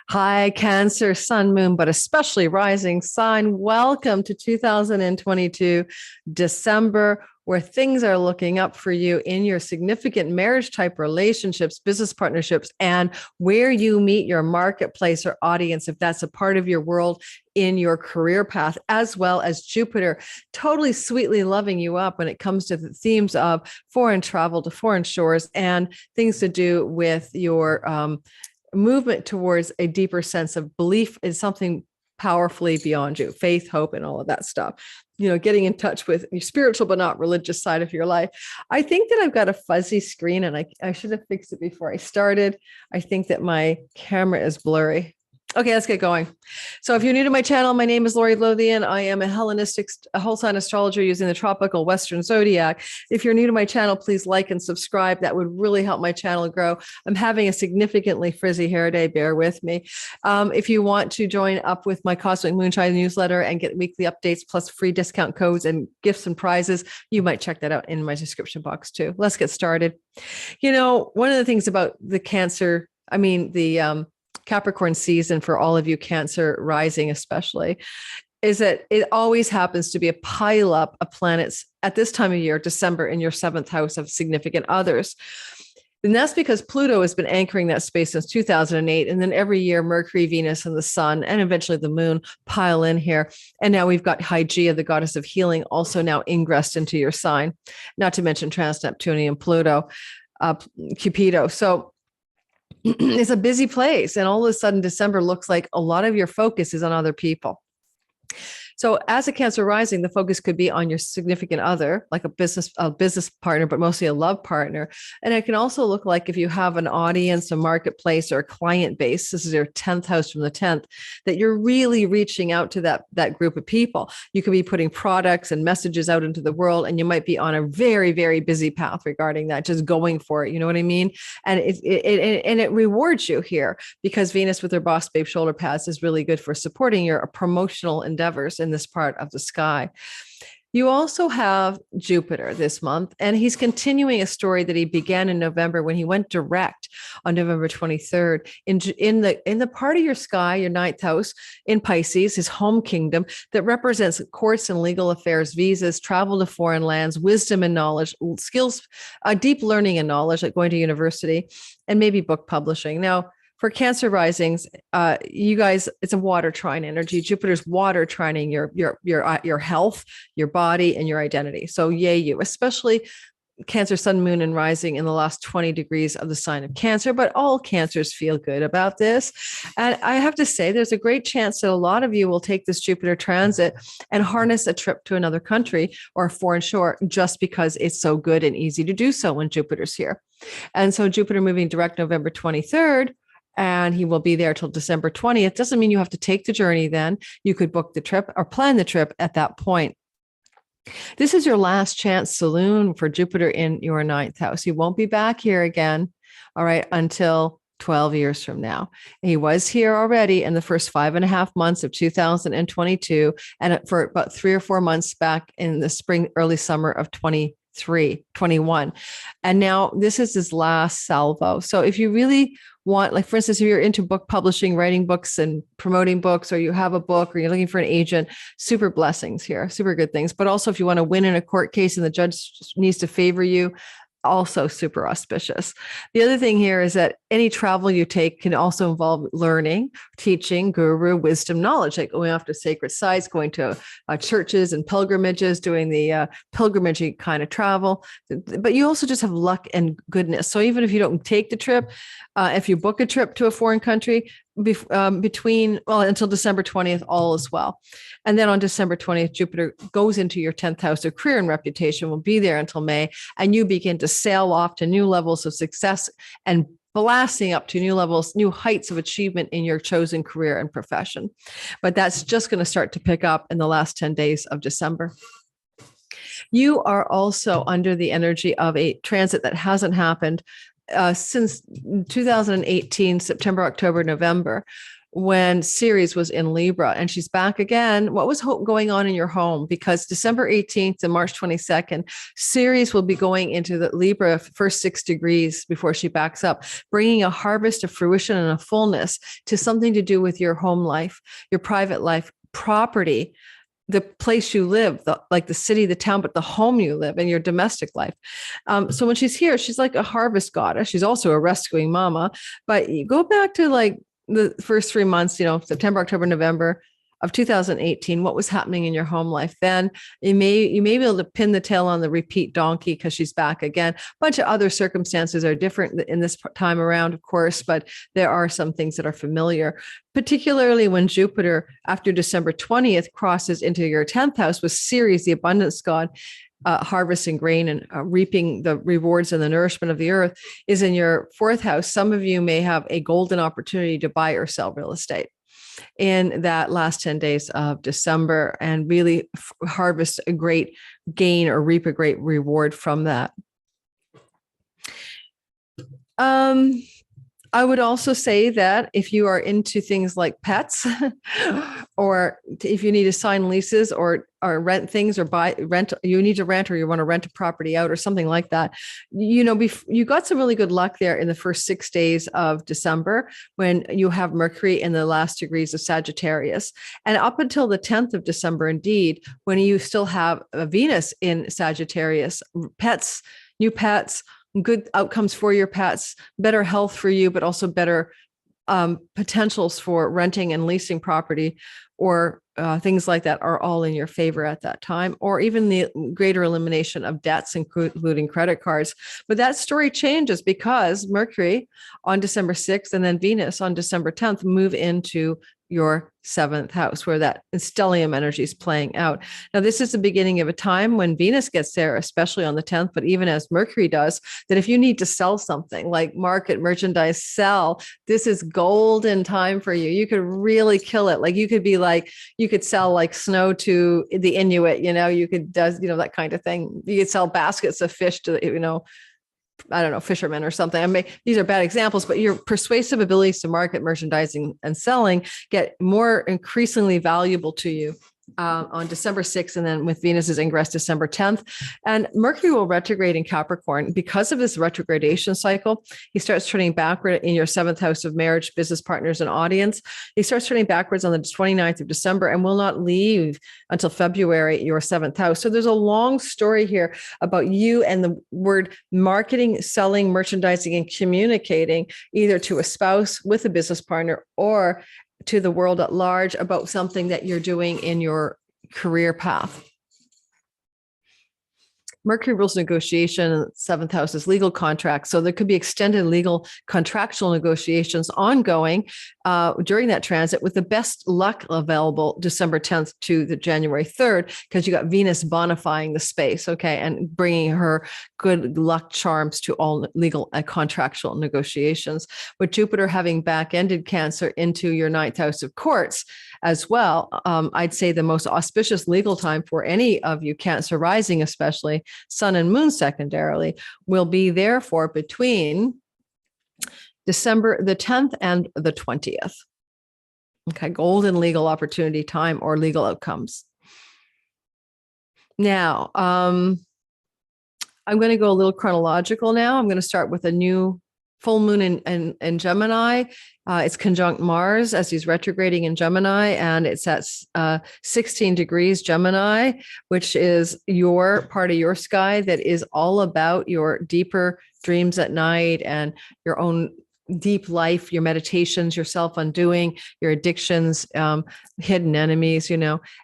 Hi, Cancer, Sun, Moon, but especially rising sign. Welcome to 2022, December, where things are looking up for you in your significant marriage type relationships, business partnerships, and where you meet your marketplace or audience, if that's a part of your world in your career path, as well as Jupiter totally sweetly loving you up when it comes to the themes of foreign travel to foreign shores and things to do with your movement towards a deeper sense of belief in something powerfully beyond you, faith, hope, and all of that stuff. Getting in touch with your spiritual but not religious side of your life. I think that I've got a fuzzy screen and I should have fixed it before I started. I think that my camera is blurry. Okay, let's get going. So if you're new to my channel, my name is Lori Lothian. I am a Hellenistic whole sign astrologer using the tropical Western zodiac. If you're new to my channel, please like and subscribe. That would really help my channel grow. I'm having a significantly frizzy hair day. Bear with me. If you want to join up with my Cosmic Moonshine newsletter and get weekly updates plus free discount codes and gifts and prizes, you might check that out in my description box too. Let's get started. One of the things about the Capricorn season for all of you Cancer rising especially, is that it always happens to be a pile up of planets at this time of year, December, in your seventh house of significant others. And that's because Pluto has been anchoring that space since 2008. And then every year, Mercury, Venus, and the sun, and eventually the moon pile in here. And now we've got Hygeia, the goddess of healing, also now ingressed into your sign, not to mention trans-Neptunian Pluto, Cupido. So it's a busy place. And all of a sudden, December looks like a lot of your focus is on other people. So as a Cancer rising, the focus could be on your significant other, like a business partner, but mostly a love partner. And it can also look like if you have an audience, a marketplace, or a client base, this is your 10th house from the 10th, that you're really reaching out to that group of people. You could be putting products and messages out into the world, and you might be on a very, very busy path regarding that, just going for it. You know what I mean? And it rewards you here because Venus with her boss babe shoulder pads is really good for supporting your promotional endeavors in this part of the sky. You also have Jupiter this month, and he's continuing a story that he began in November when he went direct on November 23rd in the part of your sky, your ninth house in Pisces, his home kingdom that represents courts and legal affairs, visas, travel to foreign lands, wisdom and knowledge, skills, deep learning and knowledge, like going to university, and maybe book publishing. Now, for Cancer risings, you guys, it's a water trine energy. Jupiter's water trining your health, your body, and your identity. So yay you, especially Cancer, Sun, Moon, and rising in the last 20 degrees of the sign of Cancer, but all Cancers feel good about this. And I have to say, there's a great chance that a lot of you will take this Jupiter transit and harness a trip to another country or a foreign shore just because it's so good and easy to do so when Jupiter's here. And so Jupiter moving direct November 23rd, and he will be there till December 20th. Doesn't mean you have to take the journey then. You could book the trip or plan the trip at that point. This is your last chance saloon for Jupiter in your ninth house. He won't be back here again, all right, until 12 years from now. He was here already in the first 5.5 months of 2022, and for about 3 or 4 months back in the spring, early summer of 21. And now this is his last salvo. So if you really want, like, for instance, if you're into book publishing, writing books and promoting books, or you have a book or you're looking for an agent, super blessings here, super good things. But also if you want to win in a court case and the judge needs to favor you, also super auspicious. The other thing here is that any travel you take can also involve learning, teaching, guru, wisdom, knowledge, like going off to sacred sites, going to churches and pilgrimages, doing the pilgrimagey kind of travel. But you also just have luck and goodness. So even if you don't take the trip, if you book a trip to a foreign country, until December 20th, all is well. And then on December 20th, Jupiter goes into your 10th house of career and reputation, will be there until May, and you begin to sail off to new levels of success and blasting up to new levels, new heights of achievement in your chosen career and profession. But that's just going to start to pick up in the last 10 days of December. You are also under the energy of a transit that hasn't happened since 2018, September, October, November, when Ceres was in Libra, and she's back again. What was going on in your home? Because December 18th to March 22nd, Ceres will be going into the Libra first 6 degrees before she backs up, bringing a harvest of fruition and a fullness to something to do with your home life, your private life, property, the place you live, like the city, the town, but the home you live and your domestic life. So when she's here, she's like a harvest goddess. She's also a rescuing mama. But you go back to like the first 3 months, September, October, November of 2018, what was happening in your home life then? You may be able to pin the tail on the repeat donkey because she's back again. A bunch of other circumstances are different in this time around, of course, but there are some things that are familiar, particularly when Jupiter, after December 20th, crosses into your 10th house with Ceres, the abundance god, harvesting grain and reaping the rewards and the nourishment of the earth, is in your 4th house. Some of you may have a golden opportunity to buy or sell real estate in that last 10 days of December and really harvest a great gain or reap a great reward from that. I would also say that if you are into things like pets, or if you need to sign leases or rent things or you need to rent, or you want to rent a property out or something like that, you got some really good luck there in the first 6 days of December when you have Mercury in the last degrees of Sagittarius. And up until the 10th of December, indeed, when you still have Venus in Sagittarius, pets, new pets, good outcomes for your pets, better health for you, but also better potentials for renting and leasing property or things like that are all in your favor at that time, or even the greater elimination of debts, including credit cards. But that story changes because Mercury on December 6th and then Venus on December 10th move into your 7th house, where that stellium energy is playing out. Now, this is the beginning of a time when Venus gets there, especially on the 10th, but even as Mercury does, that if you need to sell something like market, merchandise, sell, this is golden time for you. You could really kill it. Like you could sell like snow to the Inuit, you could that kind of thing. You could sell baskets of fish to, I don't know, fishermen or something. These are bad examples, but your persuasive abilities to market, merchandising, and selling get more increasingly valuable to you on December 6th, and then with Venus's ingress December 10th. And Mercury will retrograde in Capricorn. Because of this retrogradation cycle, he starts turning backward in your 7th house of marriage, business partners, and audience. He starts turning backwards on the 29th of December and will not leave until February, your 7th house. So there's a long story here about you and the word marketing, selling, merchandising, and communicating either to a spouse, with a business partner, or to the world at large about something that you're doing in your career path. Mercury rules negotiation. 7th house is legal contracts. So there could be extended legal contractual negotiations ongoing during that transit, with the best luck available December 10th to the January 3rd, because you got Venus bonifying the space, okay, and bringing her good luck charms to all legal and contractual negotiations. With Jupiter having back-ended Cancer into your 9th house of courts as well, I'd say the most auspicious legal time for any of you Cancer rising, especially Sun and Moon secondarily, will be therefore between December the 10th and the 20th. Okay, golden legal opportunity time or legal outcomes. Now, I'm going to go a little chronological now. I'm going to start with a new full moon in Gemini. It's conjunct Mars as he's retrograding in Gemini, and it's at 16 degrees Gemini, which is your part of your sky that is all about your deeper dreams at night and your own deep life, your meditations, your self-undoing, your addictions, hidden enemies,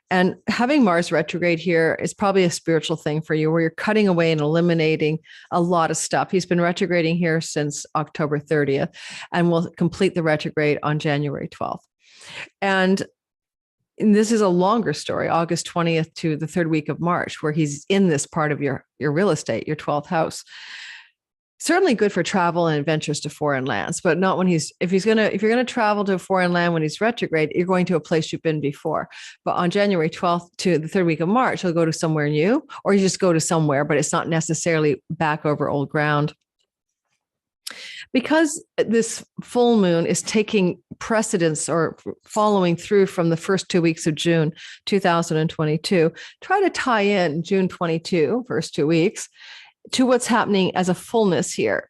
and having Mars retrograde here is probably a spiritual thing for you, where you're cutting away and eliminating a lot of stuff. He's been retrograding here since October 30th and will complete the retrograde on January 12th. And this is a longer story, August 20th to the 3rd week of March, where he's in this part of your real estate, your 12th house. Certainly good for travel and adventures to foreign lands, but not when if you're going to travel to a foreign land when he's retrograde, you're going to a place you've been before. But on January 12th to the 3rd week of March, he'll go to somewhere new, or you just go to somewhere, but it's not necessarily back over old ground. Because this full moon is taking precedence or following through from the first 2 weeks of June 2022, try to tie in June 22, first 2 weeks, to what's happening as a fullness here.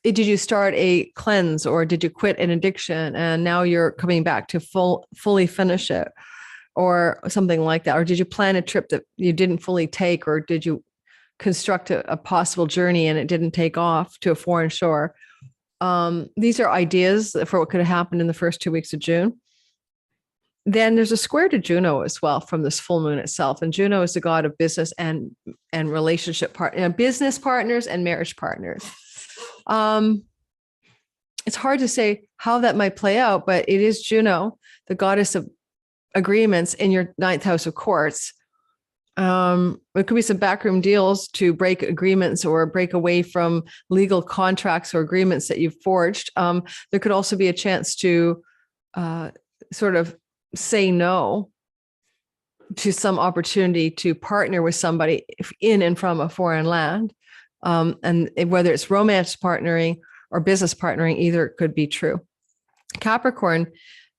Did you start a cleanse, or did you quit an addiction and now you're coming back to fully finish it, or something like that? Or did you plan a trip that you didn't fully take, or did you construct a possible journey and it didn't take off to a foreign shore? These are ideas for what could have happened in the first 2 weeks of June. Then there's a square to Juno as well from this full moon itself. And Juno is the god of business and relationship business partners and marriage partners. It's hard to say how that might play out, but it is Juno, the goddess of agreements, in your ninth house of courts. There could be some backroom deals to break agreements or break away from legal contracts or agreements that you've forged. There could also be a chance to sort of say no to some opportunity to partner with somebody in and from a foreign land. And whether it's romance partnering or business partnering, either could be true. Capricorn,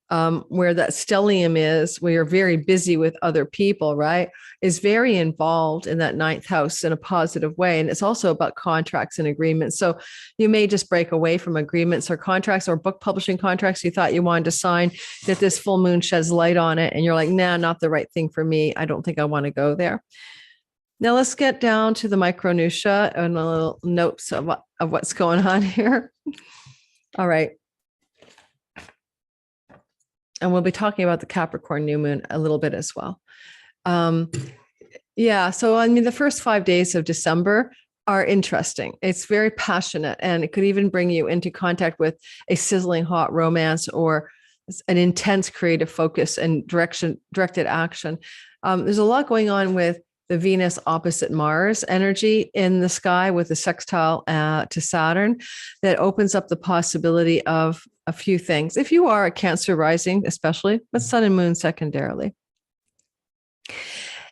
where that stellium is, where you're very busy with other people, right, is very involved in that ninth house in a positive way. And it's also about contracts and agreements. So you may just break away from agreements or contracts or book publishing contracts you thought you wanted to sign, that this full moon sheds light on it. And you're like, nah, not the right thing for me. I don't think I want to go there. Now let's get down to the micronutia and a little notes of what's going on here. All right. And we'll be talking about the Capricorn new moon a little bit as well. So I mean, the first 5 days of December are interesting. It's very passionate, and it could even bring you into contact with a sizzling hot romance or an intense creative focus and directed action. There's a lot going on with the Venus opposite Mars energy in the sky with the sextile to Saturn that opens up the possibility of a few things. If you are a Cancer rising, especially, but Sun and Moon secondarily.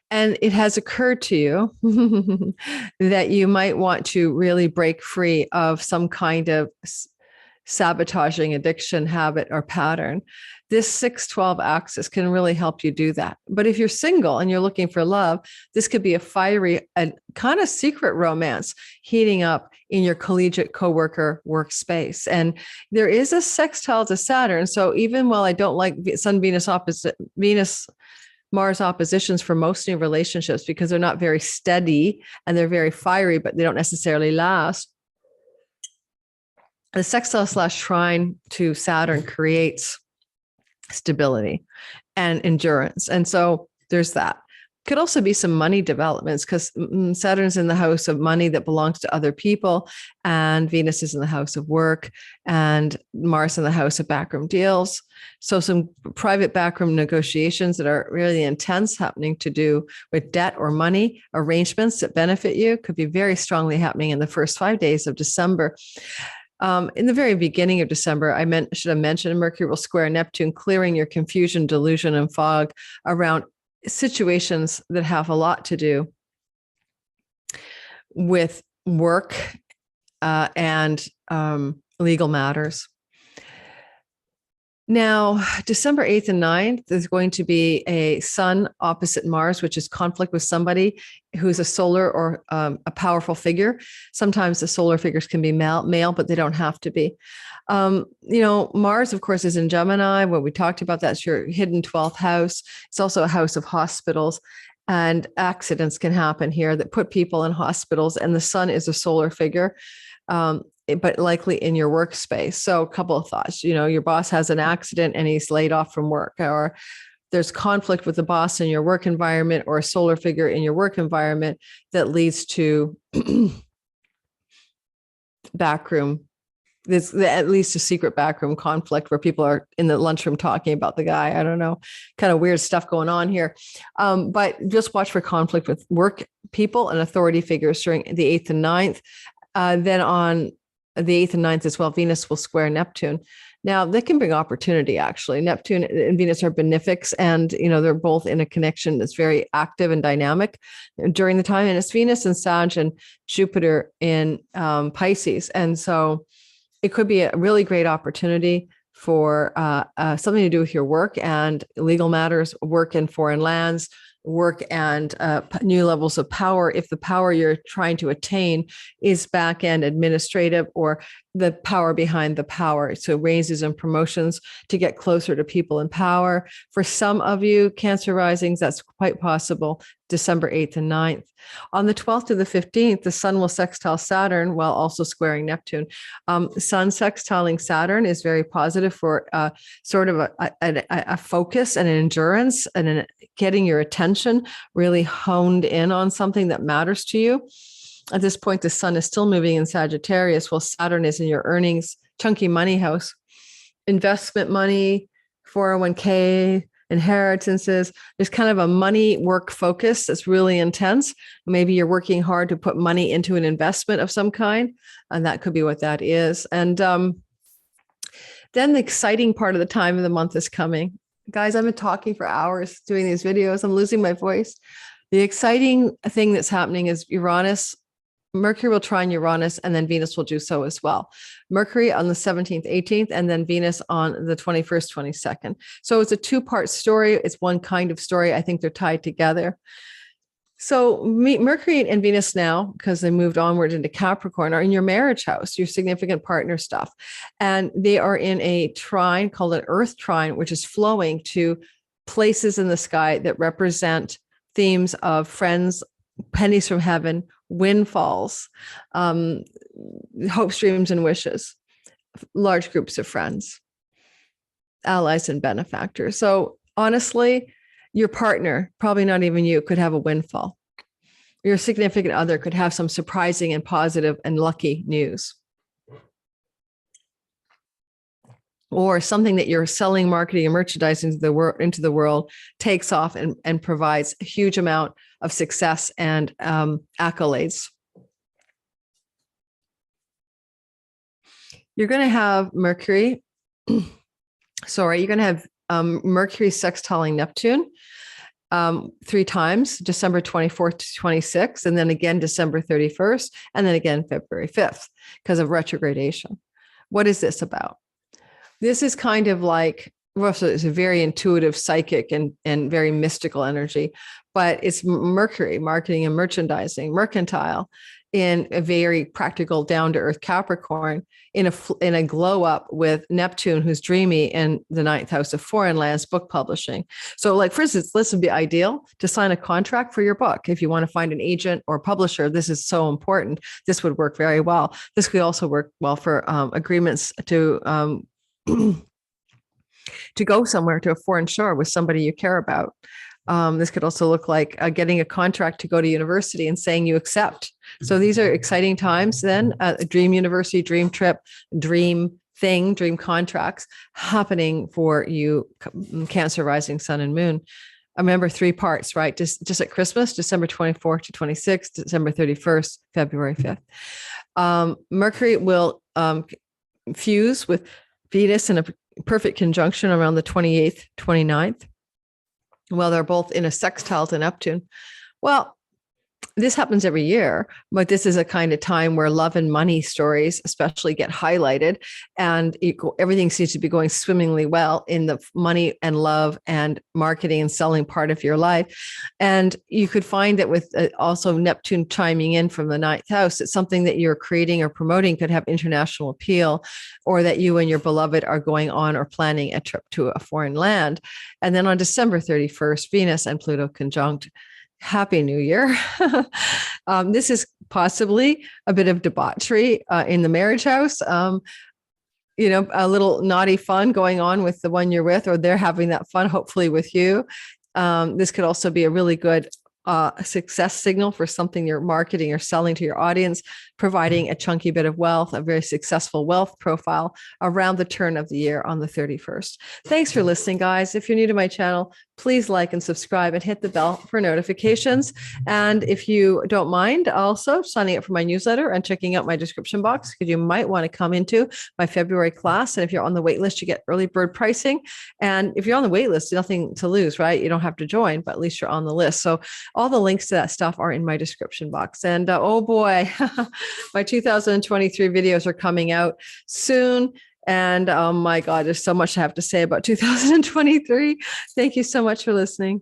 And it has occurred to you that you might want to really break free of some kind of sabotaging addiction, habit, or pattern. This 6-12 axis can really help you do that. But if you're single and you're looking for love, this could be a fiery and kind of secret romance heating up in your collegiate coworker workspace. And there is a sextile to Saturn. So even while I don't like Venus Mars oppositions for most new relationships, because they're not very steady and they're very fiery, but they don't necessarily last, the sextile / trine to Saturn creates stability and endurance. And so there's that. Could also be some money developments, because Saturn's in the house of money that belongs to other people, and Venus is in the house of work, and Mars in the house of backroom deals. So some private backroom negotiations that are really intense happening to do with debt or money arrangements that benefit you could be very strongly happening in the first 5 days of December. In the very beginning of December, should have mentioned Mercury will square Neptune, clearing your confusion, delusion, and fog around situations that have a lot to do with work and legal matters. Now, December 8th and 9th, there's going to be a Sun opposite Mars, which is conflict with somebody who's a solar or a powerful figure. Sometimes the solar figures can be male, but they don't have to be. Mars, of course, is in Gemini. When we talked about that's your hidden 12th house. It's also a house of hospitals, and accidents can happen here that put people in hospitals. And the Sun is a solar figure. But likely in your workspace. So a couple of thoughts, your boss has an accident and he's laid off from work, or there's conflict with the boss in your work environment, or a solar figure in your work environment that leads to there's at least a secret backroom conflict where people are in the lunchroom talking about the guy. I don't know, kind of weird stuff going on here. But just watch for conflict with work people and authority figures during the 8th and 9th. Then on the 8th and 9th as well, Venus will square Neptune. Now, they can bring opportunity, actually. Neptune and Venus are benefics, and, they're both in a connection that's very active and dynamic during the time. And it's Venus and Sag and Jupiter in Pisces. And so it could be a really great opportunity for something to do with your work and legal matters, work in foreign lands, work and new levels of power. If the power you're trying to attain is back end administrative, or the power behind the power, so raises and promotions to get closer to people in power. For some of you Cancer risings, that's quite possible. December 8th and 9th. On the 12th to the 15th, the sun will sextile Saturn while also squaring Neptune. Sun sextiling Saturn is very positive for sort of a focus and an endurance and getting your attention really honed in on something that matters to you. At this point, the sun is still moving in Sagittarius, while Saturn is in your earnings, chunky money house, investment money, 401k, inheritances. There's kind of a money work focus that's really intense. Maybe you're working hard to put money into an investment of some kind, and that could be what that is. And then the exciting part of the time of the month is coming. Guys, I've been talking for hours doing these videos. I'm losing my voice. The exciting thing that's happening is Mercury will trine Uranus, and then Venus will do so as well. Mercury on the 17th, 18th, and then Venus on the 21st, 22nd. So it's a two-part story. It's one kind of story. I think they're tied together. So Mercury and Venus now, because they moved onward into Capricorn, are in your marriage house, your significant partner stuff. And they are in a trine called an Earth trine, which is flowing to places in the sky that represent themes of friends, pennies from heaven, windfalls, hopes, dreams, and wishes, large groups of friends, allies, and benefactors. So honestly, your partner, probably not even you, could have a windfall. Your significant other could have some surprising and positive and lucky news. Or something that you're selling, marketing, and merchandising into the world takes off and provides a huge amount of success and accolades. You're going to have Mercury. You're going to have Mercury sextiling Neptune 3 times, December 24th to 26th, and then again December 31st, and then again February 5th because of retrogradation. What is this about? This is kind of like, it's a very intuitive, psychic, and very mystical energy, but it's Mercury, marketing and merchandising, mercantile, in a very practical, down-to-earth Capricorn, in a glow up with Neptune, who's dreamy, in the 9th house of foreign lands, book publishing. So, like, for instance, this would be ideal to sign a contract for your book. If you want to find an agent or publisher, this is so important. This would work very well. This could also work well for agreements to go somewhere, to a foreign shore with somebody you care about. This could also look like getting a contract to go to university and saying you accept. So these are exciting times then. A dream university, dream trip, dream thing, dream contracts happening for you, Cancer rising, sun, and moon. Remember 3 parts, right? Just at Christmas, December 24th to 26th, December 31st, February 5th. Mercury will fuse with Venus in a perfect conjunction around the 28th, 29th. Well, they're both in a sextile to Neptune. Well, this happens every year, but this is a kind of time where love and money stories especially get highlighted, and everything seems to be going swimmingly well in the money and love and marketing and selling part of your life. And you could find that with also Neptune chiming in from the 9th house, it's something that you're creating or promoting could have international appeal, or that you and your beloved are going on or planning a trip to a foreign land. And then on December 31st, Venus and Pluto conjunct. Happy New Year. This is possibly a bit of debauchery in the marriage house. A little naughty fun going on with the one you're with, or they're having that fun, hopefully with you. This could also be a really good a success signal for something you're marketing or selling to your audience, providing a chunky bit of wealth, a very successful wealth profile around the turn of the year on the 31st. Thanks for listening, guys. If you're new to my channel, please like and subscribe and hit the bell for notifications. And if you don't mind also signing up for my newsletter and checking out my description box, because you might want to come into my February class. And if you're on the wait list, you get early bird pricing. And if you're on the wait list, nothing to lose, right? You don't have to join, but at least you're on the list. So all the links to that stuff are in my description box. And oh boy, my 2023 videos are coming out soon. And oh my God, there's so much I have to say about 2023. Thank you so much for listening.